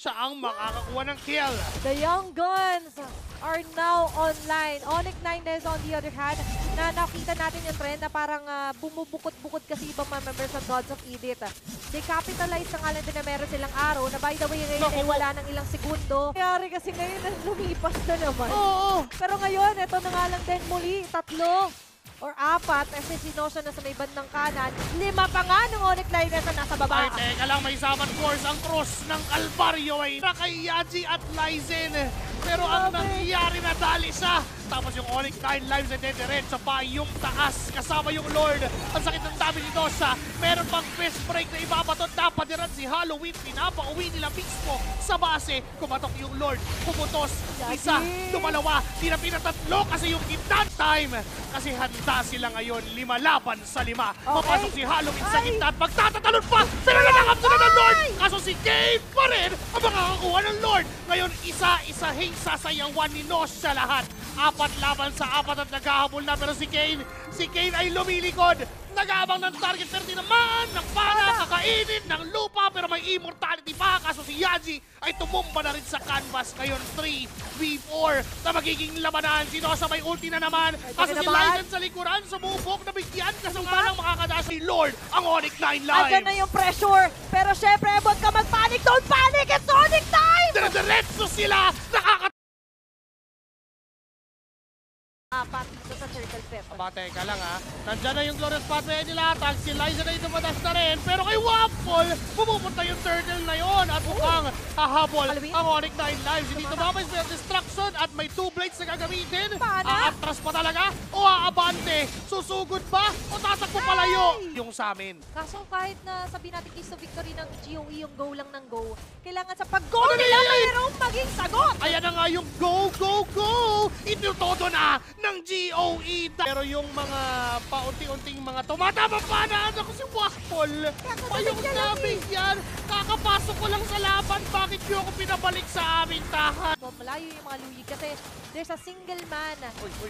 siya ang makakakuha ng kill. The Young Guns are now online. Onyx 9 on the other hand, na nakita natin yung trend na parang bumubukod-bukod kasi ibang mga members ng Gods of Edith. They capitalize na nga lang din na meron silang araw na by the way ngayon ay wala ng ilang segundo. Kayari kasi ngayon lumipas na naman. Oo. Pero ngayon, ito na nga lang din muli, 3 or 4, kasi si Nosha na sa may bandang kanan. 5 pa nga ng Onyx Lioness na nasa baba. Ay, teka lang, may summon force ang cross ng Calvario ay kay Yaji at Lyzen. Pero ang nangyayari na dali siya. Tapos yung Onyx 9 lives ay dediretso pa yung taas. Kasama yung Lord. Ang sakit ng dami ni Nosha. Meron pang fist break na ibabatot. Napadiran si Halloween. Pinapauwi nila mismo sa base. Kumatok yung Lord. Pumutos. Isa, dumalawa. Di na pinatatlo kasi yung gitna time. Kasi handa sila ngayon. 5 laban sa 5. Papasok si Halloween sa gitna at magtatatalon pa. Pero nanakap sila ng Lord. Kaso si Kane pa rin ang makakakuha ng Lord. Ngayon, isa-isahin sasayawan ni Nosha lahat. 4 laban sa 4 at naghahabol na, pero si Kane ay lumilikod. Nag-aabang ng target, pero di naman ng pana, kakainin ng lupa, pero may immortality pa. Kaso si Yaji ay tumumba na rin sa canvas. Ngayon 3v4 na magiging labanan. Si Nosha may ulti na naman. Kaso si Lyzen sa likuran, sumubok na bigyan. Kaso nga lang makakadash si Lord ang Onyx 9 lives. Andyan na yung pressure, pero syempre, huwag ka mag-panic. Don't panic! It's Onyx time! Dire-diretso sila. Apat dito sa circle pep. Teka lang ha. Nandyan na yung Glorious Pathway nila. Tag si Lyzen na dumadas na rin. Pero kay Waffle, pumupunta yung turtle na yon at mukhang hahabol ang Onyx 9 lives. Hindi tumamay sa destruction at may 2 blades na gagamitin. Aatras pa talaga o aabante? Susugod ba o tatakbo palayo? Yung sa amin. Kaso kahit na sabihin natin keys to victory ng GOE, yung go lang ng go, kailangan sa pag-go nila mayroong maging sagot! Ayan na nga yung go, go, go! Itutodo na ng GOE. Pero yung mga paunti-unting mga tumatama pa na ano ko si Waffle. Payong namin yan. Kakapasok ko lang sa laban. Bakit nyo ako pinabalik sa aming tahan? Malayo yung mga luyig kasi there's a single man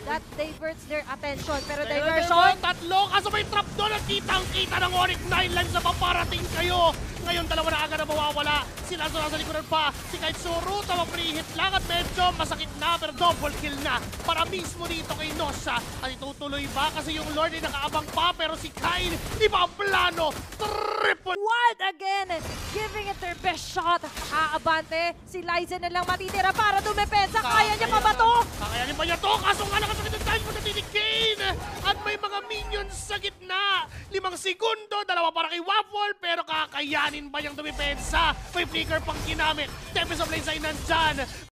that diverts their attention. Pero diversion, tatlo. Kaso may trap doon at kitang-kita ng Onyx 9 lives na paparating kayo. Ngayon, 2 na agad na mawawala. Sila sa likuran pa. Si Kaitsuru, tamang pre-hit lang at medyo masakit na pero double kill na. Para mismo dito kay Nosha. At itutuloy ba? Kasi yung Lord ay nakaabang pa pero si Kain, di ba ang plano? Triple! What again? Giving it their best shot. Aabante, si Lyzen na lang matitira para dumepensa. Kaya niya pa ba to? Kakayanin ba niya to? Kaso nga nakasakit ng time mo sa ni Kane. At may mga minions sa gitna. 5 segundo, 2 para kay Waffle pero kakayanin ba niyang dumepensa? May flicker pang ginamit. Tempest of Lanes ay nandyan.